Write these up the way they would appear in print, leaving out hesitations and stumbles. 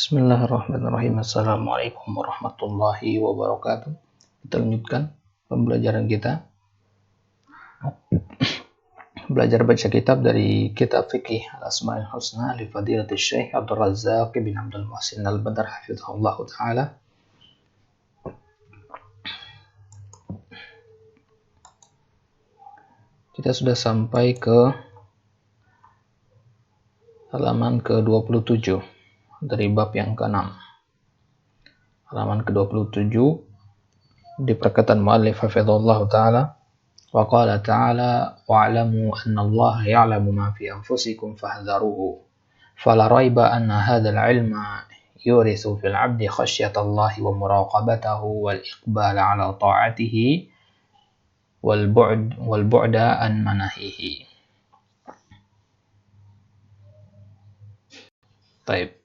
Bismillahirrahmanirrahim. Assalamualaikum warahmatullahi wabarakatuh. Kita lanjutkan pembelajaran kita. Belajar baca kitab dari kitab fikih Al-Asma'ul Husna li Fadilatul Syekh Abdul Razzaq bin Abdul Muhsin Al-Badr hafizahullah taala. Kita sudah sampai ke halaman ke-27 dari bab yang ke-6. Halaman ke-27 di perkataan muallif hafizahullah taala, wa qala ta'ala wa'lamu anna Allah ya'lamu ma fi anfusikum fahdharuhu fala raiba anna hadzal ilma yurithu fil 'abdi khasyatallahi wa muraqabatahu wal iqbala 'ala ta'atihi wal bu'da an manahihi. Baik.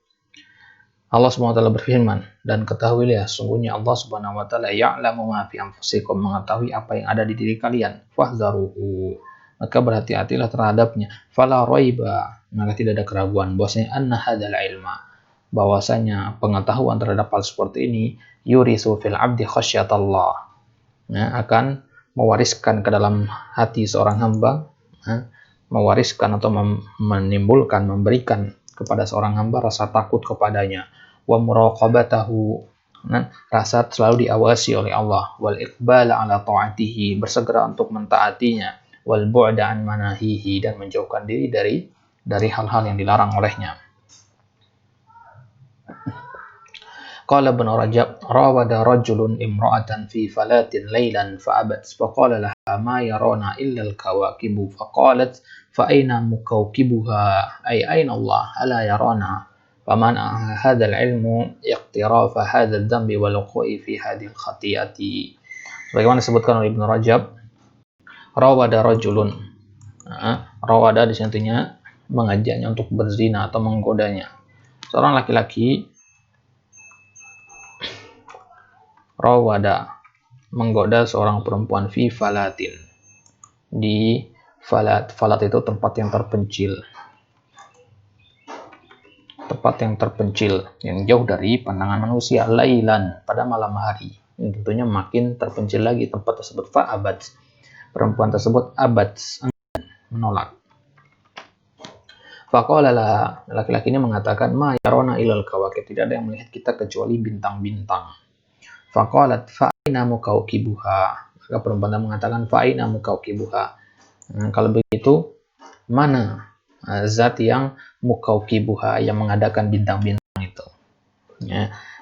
Allah Subhanahu wa taala berfirman, dan ketahuilah sungguhnya Allah Subhanahu wa taala ya'lamu ma fi anfusikum, mengetahui apa yang ada di diri kalian, fahdharuhu, maka berhati-hatilah terhadapnya. Fala raiba, maka tidak ada keraguan bahwasanya anna hadzal ilma, bahwasanya pengetahuan terhadap hal seperti ini, yurithu fil 'abdi khasyatallah, akan mewariskan ke dalam hati seorang hamba, mewariskan atau menimbulkan, memberikan kepada seorang hamba rasa takut kepadanya, wa muraqabatahu, rasa selalu diawasi oleh Allah, wal iqbala ala ta'atihi, bersegera untuk mentaatinya, wal bu'da an manahihi, dan menjauhkan diri dari hal-hal yang dilarang olehnya. Qala Ibnu Rajab, rawada rajulun imra'atan fi falatin laylan fa'abat, faqala laha ma yarana illa al-kawakibu, faqalat fa aina mukawkibuha, ay aina Allah ala yarana, faman hadzal ilmu iqtirafa hadzal dhanbi wal wuqu'i fi hadhil khati'ati. Bagaimana disebutkan oleh Ibnu Rajab, rawada rajulun, rawada di sini mengajaknya untuk berzina atau menggodanya. Seorang laki-laki rawada, menggoda seorang perempuan fi falatin, di falat. Falat itu tempat yang terpencil, yang jauh dari pandangan manusia, lailan, pada malam hari. Ini tentunya makin terpencil lagi tempat tersebut. Fa'abat, perempuan tersebut abat, menolak. Faqala laha, laki-laki ini mengatakan, ma yarona ilal kawakib, tidak ada yang melihat kita kecuali bintang-bintang. Faqalat fa'ina mukawkibuha, maka perempuan mengatakan fa'ina mukawkibuha, kalau begitu mana zat yang mukawkibuha, yang mengadakan bintang-bintang itu,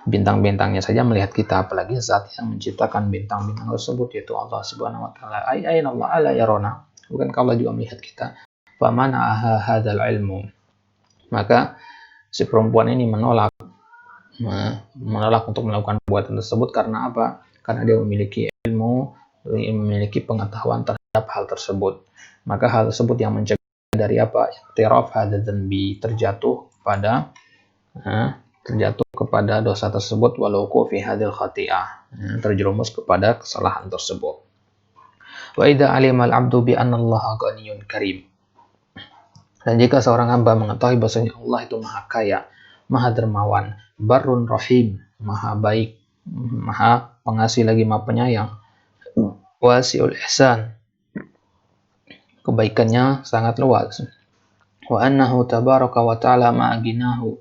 bintang-bintangnya saja melihat kita, apalagi zat yang menciptakan bintang-bintang tersebut, yaitu Allah Subhanahu wa taala. Aina Allah ala yarona, bukankah Allah juga melihat kita? Faman hadzal ilmu, maka si perempuan ini menolak untuk melakukan perbuatan tersebut. Karena apa? Karena dia memiliki ilmu, memiliki pengetahuan terhadap hal tersebut. Maka hal tersebut yang mencegah dari apa? Iqtiraf hadzal dhanbi, terjatuh kepada dosa tersebut, walau fi hadzal khati'ah, terjerumus kepada kesalahan tersebut. Wa idza alimal 'abdu bi anna Allah ghaniyyun karim, dan jika seorang hamba mengetahui bahwasanya Allah itu maha kaya, maha dermawan, barun rahim, maha baik, maha pengasih lagi maha penyayang, wasi'ul ihsan, kebaikannya sangat luas, wa annahu tabaraka wa ta'ala ma'aginahu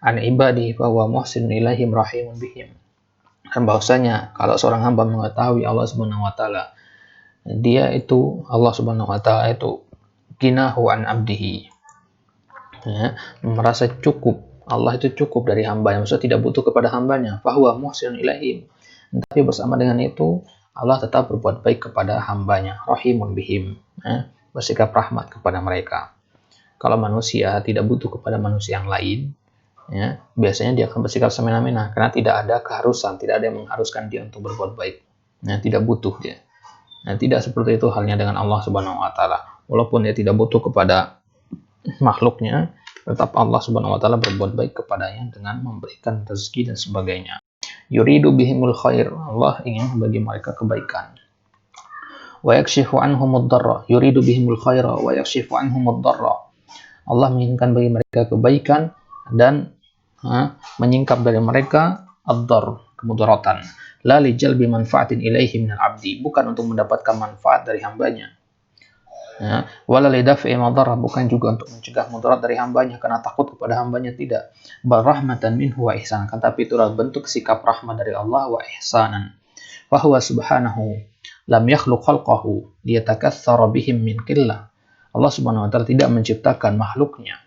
an ibadihi fa huwa muhsinun ilaihim rahimun bihim, dan bahwasanya kalau seorang hamba mengetahui Allah Subhanahu wa taala, dia itu, Allah Subhanahu wa taala itu ginahu an abdihi, merasa cukup, Allah itu cukup dari hambanya, maksudnya tidak butuh kepada hambanya. Fahuwa muhsinun ilaihim, tapi bersama dengan itu Allah tetap berbuat baik kepada hambanya, rahimun bihim, bersikap rahmat kepada mereka. Kalau manusia tidak butuh kepada manusia yang lain, biasanya dia akan bersikap semena-mena, karena tidak ada keharusan, tidak ada yang mengharuskan dia untuk berbuat baik, tidak butuh dia. Tidak seperti itu halnya dengan Allah Subhanahu wa taala. Walaupun dia tidak butuh kepada makhluknya, tetap Allah Subhanahu wa taala berbuat baik kepadanya dengan memberikan rezeki dan sebagainya. Yuridu bihimul khair, Allah ingin bagi mereka kebaikan. Wa yakshifu anhumud dharra, yuridu bihimul khaira wa yakshifu anhumud dharra, Allah menginginkan bagi mereka kebaikan dan menyingkap dari mereka ad-dar, kemudaratan, la li jalbi manfaatin ilaihi minal abdi, bukan untuk mendapatkan manfaat dari hambanya, wala li daf'i madarrah, bukan juga untuk mencegah mudarat dari hambanya karena takut kepada hambanya, tidak, bal rahmatan minhu wa ihsan, tetapi itulah bentuk sikap rahmat dari Allah wa ihsanan, wa huwa subhanahu lam yakhluq khalqahu liyatakatsara bihim min qillah. Allah Subhanahu wa taala tidak menciptakan makhluknya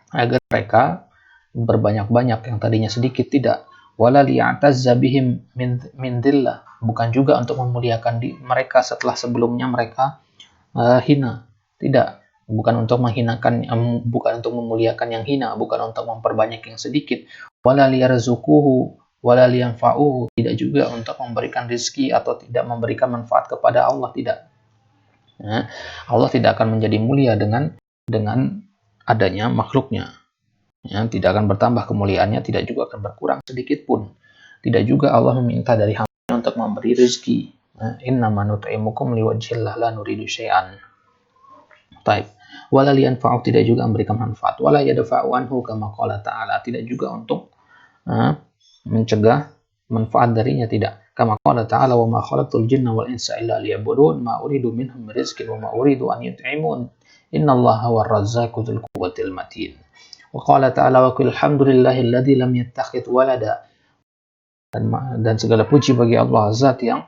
agar mereka berbanyak-banyak yang tadinya sedikit, tidak, wala liya'tazza bihim min dhillah, bukan juga untuk memuliakan mereka setelah sebelumnya mereka hina, tidak, bukan untuk menghinakan, bukan untuk memuliakan yang hina, bukan untuk memperbanyak yang sedikit, wala liyarzuquhu wala liyanfa'uhu, tidak juga untuk memberikan rezeki atau tidak memberikan manfaat kepada Allah, tidak. Allah tidak akan menjadi mulia dengan adanya makhluknya, tidak akan bertambah kemuliaannya, tidak juga akan berkurang sedikit pun. Tidak juga Allah meminta dari hamba untuk memberi rezeki. Innama nut'imukum liwajhillah la nuridu syai'an. Taib. Wala liyanfa'u, tidak juga memberikan manfaat. Wala yadfa'u anhu kama qala ta'ala, tidak juga untuk mencegah manfaat darinya, tidak. Kama qala ta'ala wa ma khalaqtul jinna wal insa illa liya'budun ma uridu minhum rizqin wa ma uridu an yut'imun innallaha huwar razzaqu dzul quwwatil matin. Wa qala ta'ala wa qul hamdulillahi alladzi lam yattakhidh walada, dan segala puji bagi Allah, zat yang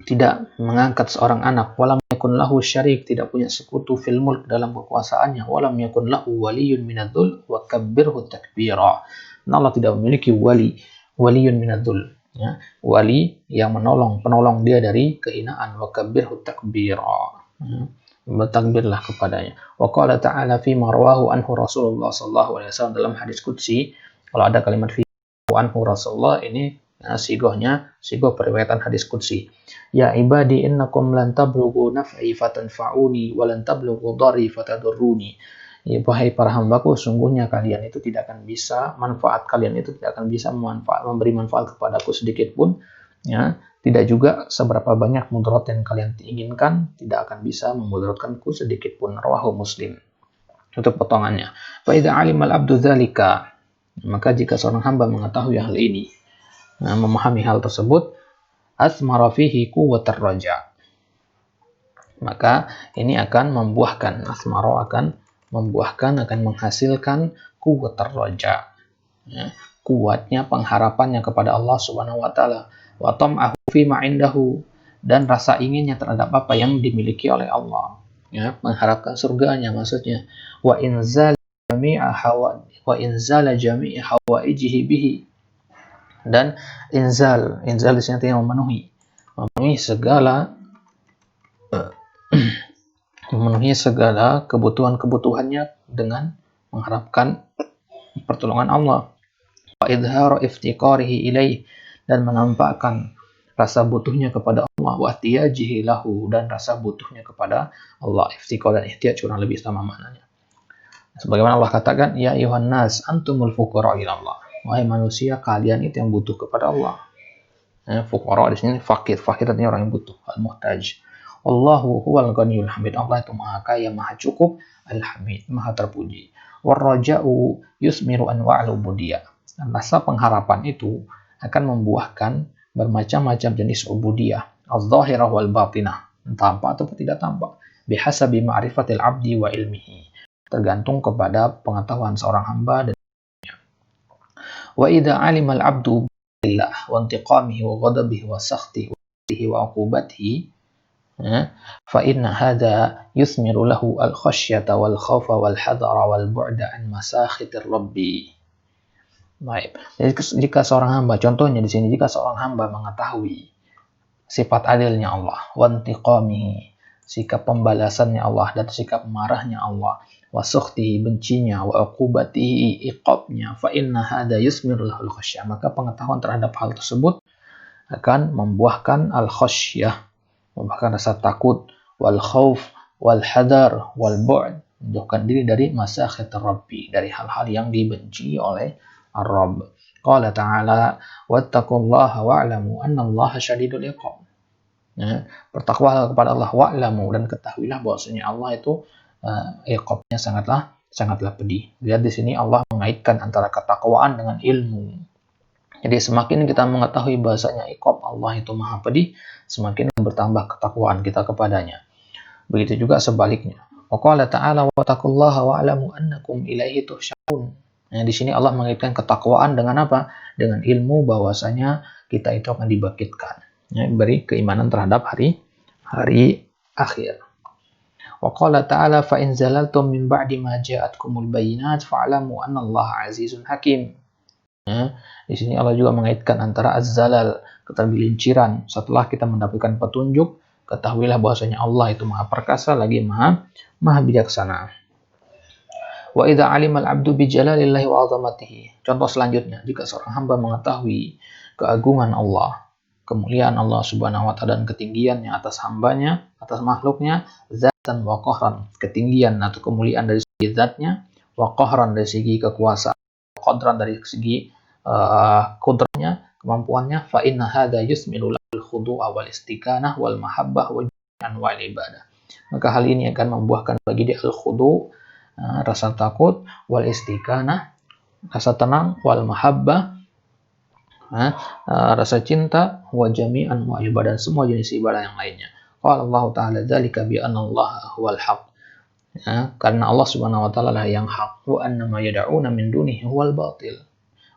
tidak mengangkat seorang anak, walam yakun lahu syarik, tidak punya sekutu fil mulk, dalam kekuasaannya, walam yakun lahu waliyun minadzul wa kabbirhu takbira. Allah tidak memiliki waliyun minadzul, wali yang penolong dia dari kehinaan, wa kabbirhu takbira, bertakbirlah kepadanya. Wa qala ta'ala fi marwahu anhu Rasulullah sallallahu alaihi wasallam, dalam hadis qudsi, kalau ada kalimat fi anhu Rasulullah, ini sigoh periwayatan hadis qudsi. Ya ibadi innakum lan tablughu naf'i fatanfa'uni wa lan tablughu dharri fatadurruni. Ya, wahai para hambaku, sungguhnya kalian itu tidak akan bisa, manfaat kalian itu tidak akan bisa memberi manfaat kepadaku sedikit pun, tidak juga seberapa banyak mudarat yang kalian inginkan, tidak akan bisa memudaratkanku sedikit pun. Rawahu Muslim. Untuk potongannya. Fa idza 'alimal 'abdu dzalika, maka jika seorang hamba mengetahui hal ini, memahami hal tersebut, asmara fihi quwwatar raja, maka ini akan membuahkan, asmara akan membuahkan, akan menghasilkan quwwatar raja, kuatnya pengharapannya kepada Allah Subhanahu wa taala, wa tam'ahu fi ma indahu, dan rasa inginnya terhadap apa yang dimiliki oleh Allah, mengharapkan surganya maksudnya, wa inzal jami'a hawaijihi bihi, dan inzal di sini artinya memenuhi segala kebutuhannya dengan mengharapkan pertolongan Allah. Wa idharu iftiqarihi ilaih, dan menampakkan rasa butuhnya kepada Allah. Wa ihtiyajihi lahu, dan rasa butuhnya kepada Allah. Iftiqar dan ihtiyaj kurang lebih sama maknanya. Sebagaimana Allah katakan, ya ayuhan nas antumul fuqara ila Allah, wahai manusia, kalian itu yang butuh kepada Allah. Fuqara di sini fakir artinya orang yang butuh, al-muhtaj. Allahu huwal ghaniyul hamid, Allah itu maha kaya, maha cukup, al-hamid, maha terpuji. Warraja'u yusmiru anwa'al ubudiyah, dan rasa pengharapan itu akan membuahkan bermacam-macam jenis ubudiyah, al-zahirah wal batinah, tampak atau tidak tampak, bihasabi ma'rifatil abdi wa ilmihi, tergantung kepada pengetahuan seorang hamba dan wa idza 'alima al-'abdu billah wa intiqamihi wa ghadabihi wa sakhtihi wa 'uqubatihi fa inna hadha yuthmiru lahu al-khashyata wal khawfa wal hadara wal bu'da an masakhitir rabbi. Baik. Jadi jika seorang hamba, contohnya di sini, jika seorang hamba mengetahui sifat adilnya Allah, wa intiqamihi, sikap pembalasannya Allah dan sikap marahnya Allah, wa sukhtihi, bencinya, wa uqubatihi, iqabnya, fa inna hadha yusmiru lahul khasyah, maka pengetahuan terhadap hal tersebut akan membuahkan al-khasyah, membuahkan rasa takut, wal khauf, wal hadar, wal bu'd, menjauhkan diri dari masakhit Rabbi, dari hal-hal yang dibenci oleh Ar-Rabb. Qala ta'ala, wattaqullaha wa'lamu annallaha syadidul iqab. Bertakwalah kepada Allah, wa'lamu, dan ketahuilah bahwasanya Allah itu iqabnya sangatlah sangatlah pedih. Lihat di sini Allah mengaitkan antara ketakwaan dengan ilmu. Jadi semakin kita mengetahui bahasanya iqab Allah itu maha pedih, semakin bertambah ketakwaan kita kepadanya. Begitu juga sebaliknya. Wa qala ta'ala wattaqullaha wa'lamu annakum ilaihi tuhsyarun. Nah, di sini Allah mengaitkan ketakwaan dengan apa? Dengan ilmu bahwasanya kita itu akan dibangkitkan. Ya, beri keimanan terhadap hari akhir. Wa qala ta'ala fa in zalaltum min ba'di ma ja'atkumul bayyinat fa'lamu annallaha azizun hakim. Ya, di sini Allah juga mengaitkan antara az-zalal, ketergelinciran. Setelah kita mendapatkan petunjuk, ketahuilah bahwasanya Allah itu maha perkasa lagi maha bijaksana. Wa idza 'alimal 'abdu bi jalalillahi wa 'azamatihi. Contoh selanjutnya, jika seorang hamba mengetahui keagungan Allah, kemuliaan Allah Subhanahu wa taala dan ketinggiannya atas hambanya, atas makhluknya, zatan wa qahran, ketinggian atau kemuliaan dari segi zatnya, wa qahran dari segi kekuasaan, qadran dari segi kudranya, kemampuannya, fa inna hadza yusmilu lil khudu'a wal istiqanah wal mahabbah wa anwa'il ibadah. Maka hal ini akan membuahkan bagi dia al-khudu', rasa takut, wal istiqanah, rasa tenang, wal mahabbah, rasa cinta, wa jami'an wa ibadah, semua jenis ibadah yang lainnya. Qala Allah Ta'ala dzalika bi anna Allah huwal haq. Karena Allah Subhanahu wa taala lah yang hak, wa anna ma yad'una min dunihi huwal batil.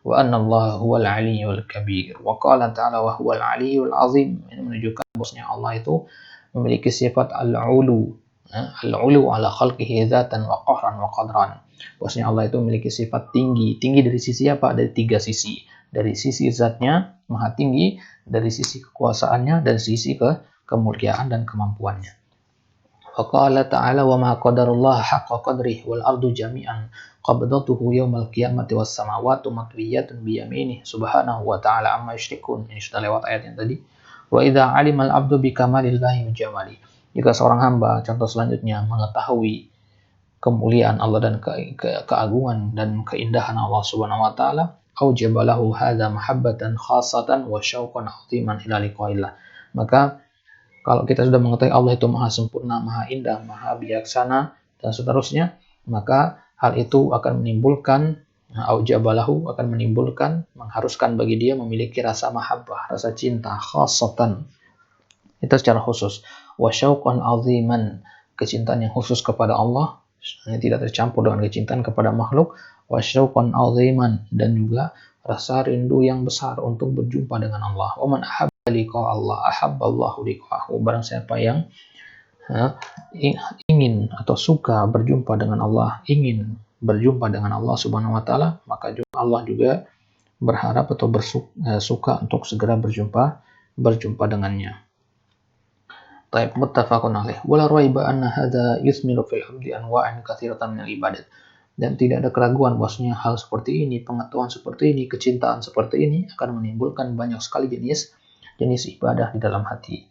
Wa anna Allah huwal aliyyul kabir. Wa qala ta'ala wa huwal aliyyul azim. Ini menunjukkan bahwasanya Allah itu memiliki sifat al-ulu. Al-ulu ala khalqihi dzatan wa qahran wa qadran. Bahwasanya Allah itu memiliki sifat tinggi. Tinggi dari sisi apa? Dari tiga sisi. Dari sisi zatnya maha tinggi, dari sisi kekuasaannya, dan sisi kemuliaan dan kemampuannya. Wa qala ta'ala wa ma qadarullah haqqa qadrihi wal ardu jami'an qabdatuhu yawmal qiyamati was samawati matwiyatun bi yaminih subhanahu wa ta'ala amma yusyrikun. Ini sudah lewat ayat yang tadi. Wa idza 'alimal 'abdu bi kamalillahi wa jamali. Jika seorang hamba, contoh selanjutnya, mengetahui kemuliaan Allah dan keagungan dan keindahan Allah Subhanahu wa taala, aujaba lahu hadza mahabbatan khassatan wa syauqan 'aziman ila liqa'illah. Maka kalau kita sudah mengetahui Allah itu maha sempurna, maha indah, maha bijaksana dan seterusnya, maka hal itu akan menimbulkan aujabalahu, akan menimbulkan, mengharuskan bagi dia memiliki rasa mahabbah, rasa cinta khassatan, itu secara khusus, wa syauqan aziman, kecintaan yang khusus kepada Allah, tidak tercampur dengan kecintaan kepada makhluk, wa syauqan aziman, dan juga rasa rindu yang besar untuk berjumpa dengan Allah. Wa man ahabba liqa Allah ahabballahu liqa'ahu. Barang siapa yang ingin atau suka berjumpa dengan Allah, ingin berjumpa dengan Allah Subhanahu wa taala, maka Allah juga berharap atau suka untuk segera berjumpa dengannya. Taib muttafaqun alaih. Wala raiba anna hadza yusmilu fil 'abdi anwa'an katsiratan min ibadat. Dan tidak ada keraguan bahwasanya hal seperti ini, pengetahuan seperti ini, kecintaan seperti ini akan menimbulkan banyak sekali jenis ibadah di dalam hati.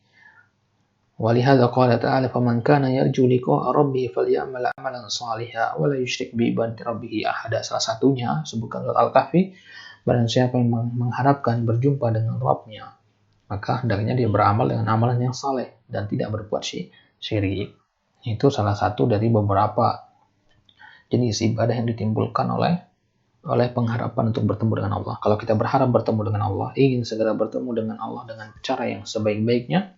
Walihadza qala ta'ala faman kana yarju liqa'a rabbih falyamal 'amalan shalihan wa la yusyrik bi ibadati rabbih ahada. Salah satunya sebutkan surat Al-Kahfi, barang siapa yang mengharapkan berjumpa dengan Rabb-nya, maka hendaknya dia beramal dengan amalan yang saleh dan tidak berbuat syirik. Itu salah satu dari beberapa jenis ibadah yang ditimbulkan oleh pengharapan untuk bertemu dengan Allah. Kalau kita berharap bertemu dengan Allah, ingin segera bertemu dengan Allah dengan cara yang sebaik-baiknya,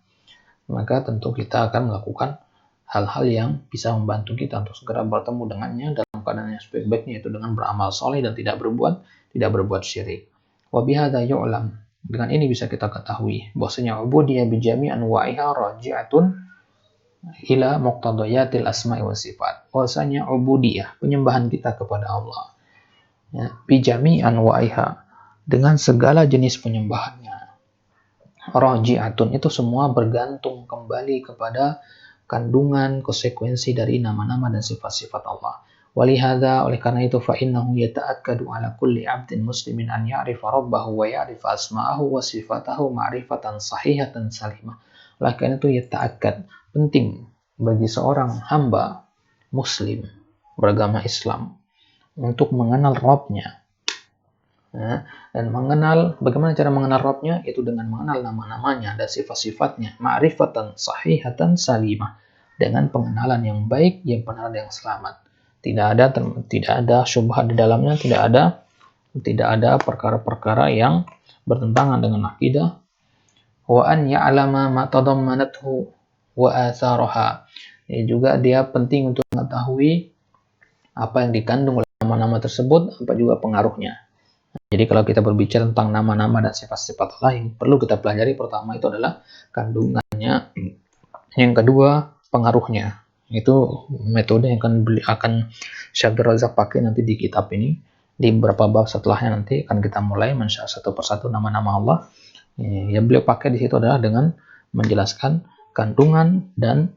maka tentu kita akan melakukan hal-hal yang bisa membantu kita untuk segera bertemu dengannya dalam keadaan yang sebaik-baiknya, yaitu dengan beramal saleh dan tidak berbuat syirik. Wa bihadza yu'lam. Dengan ini bisa kita ketahui bahwasanya ubudiyah bi jami' anwa'iha raji'atun ila muqtadayatil asma'i was sifat. Bahwasanya ubudiyah, penyembahan kita kepada Allah, ya, bi jami' anwa'iha, dengan segala jenis penyembahannya, raji'atun, itu semua bergantung kembali kepada kandungan konsekuensi dari nama-nama dan sifat-sifat Allah. Walihada, oleh karena itu, fa innahu yata'akkadu ala kulli 'abdin muslimin an ya'rifa rabbahu wa ya'rifa asma'ahu wa sifatahu ma'rifatan sahihatan salimah. Oleh karena itu, yata'akkad, penting bagi seorang hamba muslim beragama Islam untuk mengenal Rabb-nya. Dan mengenal, bagaimana cara mengenal Rabb-nya? Itu dengan mengenal nama-namanya dan sifat-sifatnya, ma'rifatan sahihatan salimah, dengan pengenalan yang baik, yang benar, yang selamat. tidak ada syubhat di dalamnya, tidak ada perkara-perkara yang bertentangan dengan akidah. Wa an ya'lama ma tadammanathu wa atharaha. Juga dia penting untuk mengetahui apa yang dikandung oleh nama-nama tersebut, apa juga pengaruhnya. Jadi kalau kita berbicara tentang nama-nama dan sifat-sifat Allah, yang perlu kita pelajari pertama itu adalah kandungannya, yang kedua pengaruhnya. Itu metode yang akan Syekh Abdul Razak pakai nanti di kitab ini. Di beberapa bab setelahnya nanti akan kita mulai mensyarah satu persatu nama-nama Allah. Yang beliau pakai di situ adalah dengan menjelaskan kandungan dan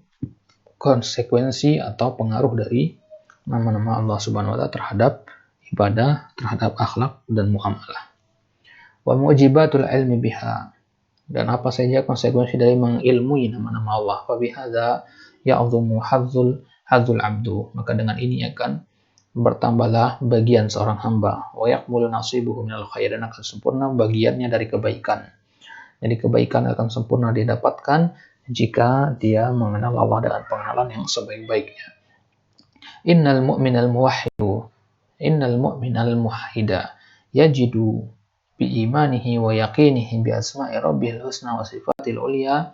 konsekuensi atau pengaruh dari nama-nama Allah Subhanahu wa taala terhadap ibadah, terhadap akhlak dan muamalah. Wa mujibatul ilmi biha, dan apa saja konsekuensi dari mengilmui nama-nama Allah. Wa bihadza ya'dhumu hadzul abdu, maka dengan ini akan bertambahlah bagian seorang hamba. Wa yaqmulu nasibuhu minal khair, dan akan sempurna bagiannya dari kebaikan. Jadi kebaikan akan sempurna didapatkan jika dia mengenal Allah dengan pengenalan yang sebaik-baiknya. Innal mu'minal muwahhida yajidu bi imanihi wa yaqinihi bi asma'i rabbihil husna wa sifatil ulya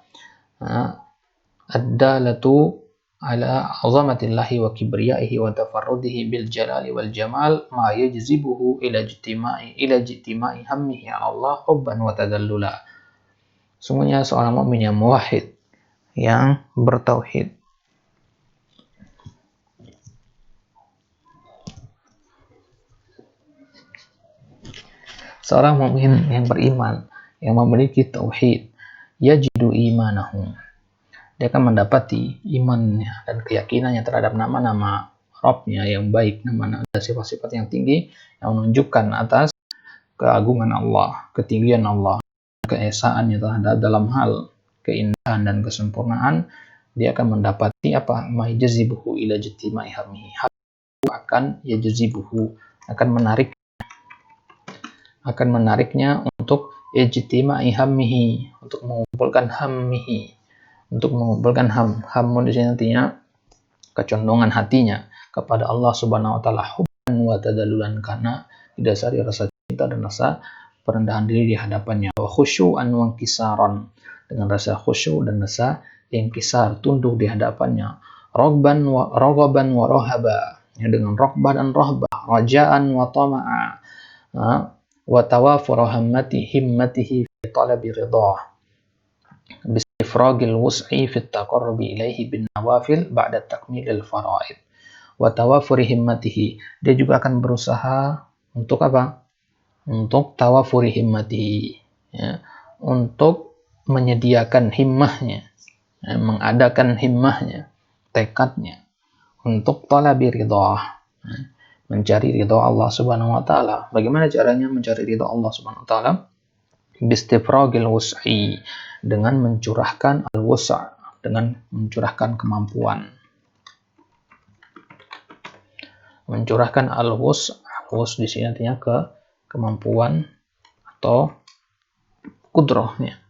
ad-dalatu ala 'azamatillahi wa kibriyaihi wa tafarrudihi bil jalali wal jamal ma yajzibuhu ila ijtima'i hammihi 'ala Allah hubban wa tadallula. Sungguhnya seorang mukmin yang muwahhid, yang bertauhid, seorang mukmin yang beriman, yang memiliki tauhid, yajidu imanahu, dia akan mendapati imannya dan keyakinannya terhadap nama-nama Rabb-nya yang baik, nama-nama dan sifat-sifat yang tinggi yang menunjukkan atas keagungan Allah, ketinggian Allah, keesaannya terhadap dalam hal keindahan dan kesempurnaan. Dia akan mendapati apa? Ma'ijazibuhu ila jitima'i hammihi, akan yajazibuhu, akan menariknya untuk ijtima'i hammihi, untuk mengumpulkan hammihi, untuk mengumpulkan hammun di sini nantinya kecondongan hatinya kepada Allah Subhanahu wa taala, hubban wa tadallulan, karena didasari rasa cinta dan rasa perendahan diri di hadapannya. Wa khusyu'an wa inkisaran, dengan rasa khusyuk dan rasa inkisar, tunduk di hadapannya. Raghaban wa rahaba, dengan raghbah dan rahbah. Raja'an wa tama'a, wa tawafur himmatihi fi talabi ridah, bistifragil wus'i fi taqarrubi ilaihi bin nawafil ba'da takmilil faraid. Wa tawafur himmatihi, dia juga akan berusaha untuk apa? Untuk tawafuri himmatihi, ya, untuk menyediakan himmahnya, ya, mengadakan himmahnya, tekadnya untuk talabi ridha, ya, mencari ridha Allah Subhanahu wa taala. Bagaimana caranya mencari ridha Allah Subhanahu wa taala? Bistifragil wus'i, dengan mencurahkan al-wus', dengan mencurahkan kemampuan. Mencurahkan al-wus', di sini artinya kemampuan atau kudrahnya.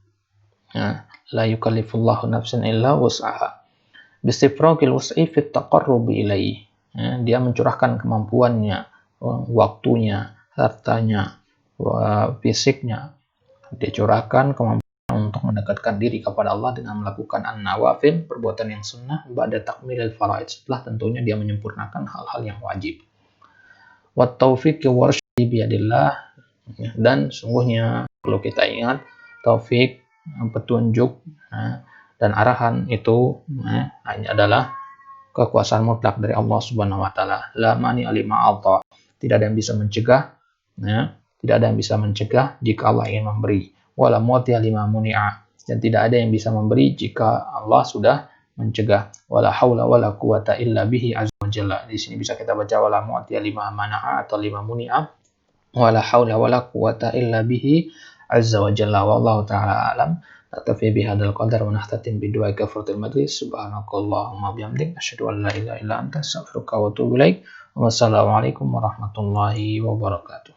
Ya, la yukallifullahu nafsan illa wus'aha. Bistifragil wus'i fit taqarrubi ilaihi. Ya, dia mencurahkan kemampuannya, waktunya, hartanya, fisiknya. Dia curahkan kemampuan untuk mendekatkan diri kepada Allah dengan melakukan an-nawafil, perbuatan yang sunnah, ba'da takmilil faraid, setelah tentunya dia menyempurnakan hal-hal yang wajib. Wa taufiq wa arsyadi biyadillah, dan sungguhnya perlu kita ingat taufik, petunjuk, dan arahan itu hanya adalah kekuasaan mutlak dari Allah Subhanahu wa taala. La mani alima alta, tidak ada yang bisa mencegah, ya, tidak ada yang bisa mencegah jika Allah ingin memberi. Wala mu'tiya lima muni'a, dan tidak ada yang bisa memberi jika Allah sudah mencegah. Wala haula wala quwata illa bihi azza wa jalla. Di sini bisa kita baca wala mu'tiya lima mana'a atau lima muni'a. Wala haula wala quwata illa bihi azza wa jalla. Wallahu ta'ala alam. Naktafi bihadzal qadar wa nahtatim bidu'a kafaratul majlis. Subhanakallahumma bihamdik asyhadu an la ilaha illa anta astaghfiruka wa atubu ilaik. Wassalamualaikum warahmatullahi wabarakatuh.